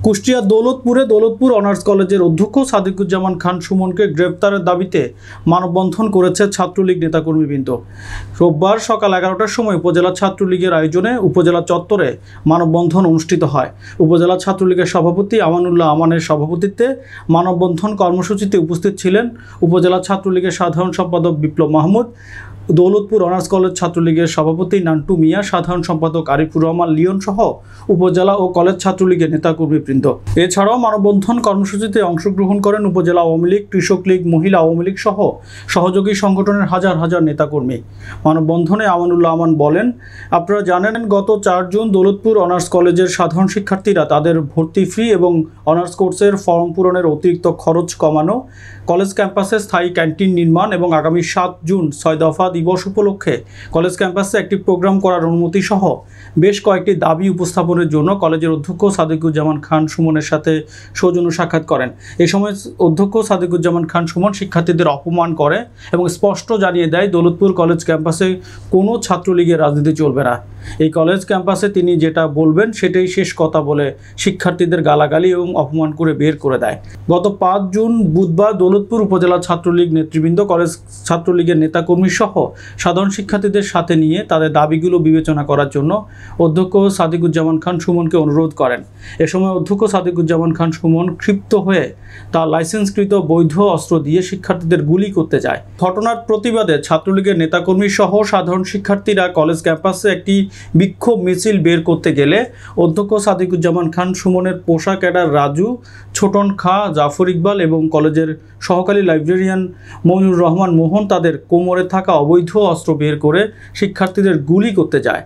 কুষ্টিয়ার দৌলতপুর অনার্স কলেজের অধ্যক্ষ সাদিকুজ্জামান খান সুমনকে গ্রেপ্তারের দাবিতে মানববন্ধন করেছে ছাত্রলীগ নেতাকর্মীবৃন্দ। রোববার সকাল 11টার সময় উপজেলা ছাত্রলীগের আয়োজনে উপজেলা চত্বরে মানববন্ধন অনুষ্ঠিত হয়। উপজেলা ছাত্রলীগের সভাপতি আমানুল্লাহ আমানের সভাপতিত্বে মানববন্ধন কর্মসূচিতে উপস্থিত ছিলেন উপজেলা ছাত্রলীগের সাধারণ সম্পাদক বিপ্লব মাহমুদ, দৌলতপুর অনার্স কলেজ ছাত্রলীগের সভাপতি নান্টু মিয়া, সাধারণ সম্পাদক আরিফুর রহমান লিওন সহ উপজেলা ও কলেজ ছাত্রলীগের নেতাকর্মীবৃন্দ। এছাড়াও মানববন্ধন কর্মসূচিতে অংশগ্রহণ করেন উপজেলা আওয়ামী লীগ, কৃষক লীগ, মহিলা আওয়ামী লীগ সহ সহযোগী সংগঠনের হাজার হাজার নেতাকর্মী। মানববন্ধনে আমানুল্লাহ আমান বলেন, আপনারা জানেন গত 4 জুন দৌলতপুর অনার্স কলেজের সাধারণ শিক্ষার্থীরা তাদের ভর্তি ফি এবং অনার্স কোর্সের ফর্ম পূরণের অতিরিক্ত খরচ কমানো, কলেজ ক্যাম্পাসে স্থায়ী ক্যান্টিন নির্মাণ এবং আগামী 7 জুন 6 দফা দিবস উপলক্ষে কলেজ ক্যাম্পাসে একটি প্রোগ্রাম করার অনুমতি সহ বেশ কয়েকটি দাবি উপস্থাপনের জন্য কলেজের অধ্যক্ষ সাদিকুজ্জামান খান সুমনের সাথে সৌজন্য সাক্ষাৎ করেন। এই সময় অধ্যক্ষ সাদিকুজ্জামান খান সুমন শিক্ষার্থীদের অপমান করে এবং স্পষ্ট জানিয়ে দেয় দৌলতপুর কলেজ ক্যাম্পাসে কোনো ছাত্রলীগের রাজনীতি চলবে না। এই কলেজ ক্যাম্পাসে তিনি যেটা বলবেন সেটাই শেষ কথা বলে শিক্ষার্থীদের গালাগালি এবং অপমান করে বের করে দেয়। গত 5 জুন বুধবার দৌলতপুর উপজেলা ছাত্রলীগ নেতৃবৃন্দ কলেজ ছাত্রলীগের নেতাকর্মী সহ সাধারণ শিক্ষার্থীদের সাথে নিয়ে তাদের দাবিগুলো বিবেচনা করার জন্য অধ্যক্ষ সাদিকুজ্জামান খান সুমনকে অনুরোধ করেন। এ সময় অধ্যক্ষ সাদিকুজ্জামান খান সুমন ক্ষিপ্ত হয়ে তার লাইসেন্সকৃত বৈধ অস্ত্র দিয়ে শিক্ষার্থীদের গুলি করতে যায়। ঘটনার প্রতিবাদে ছাত্রলীগের নেতাকর্মী সহ সাধারণ শিক্ষার্থীরা কলেজ ক্যাম্পাসে একটি বিক্ষোভ মিছিল বের করতে গেলে অধ্যক্ষ সাদিকুজ্জামান খান সুমনের পোশাক ক্যাডার রাজু, ছোটন খাঁ, জাফর ইকবাল এবং কলেজের সহকারী লাইব্রেরিয়ান মইনুর রহমান মোহন তাদের কোমরে থাকা অবৈধ অস্ত্র বের করে শিক্ষার্থীদের গুলি করতে যায়।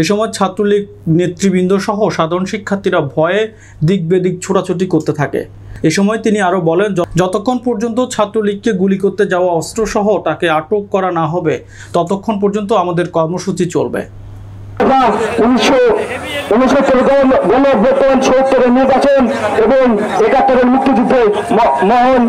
এ সময় ছাত্রলীগ নেতৃবৃন্দ সহ সাধারণ শিক্ষার্থীরা ভয়ে দিক বেদিক ছোটাছুটি করতে থাকে। এ সময় তিনি আরও বলেন, যতক্ষণ পর্যন্ত ছাত্রলীগকে গুলি করতে যাওয়া অস্ত্রসহ তাকে আটক করা না হবে ততক্ষণ পর্যন্ত আমাদের কর্মসূচি চলবে। 1969 বর্তমান ৭৪-এর নির্বাচন এবং ৭১-এর মুক্তিযুদ্ধে মহান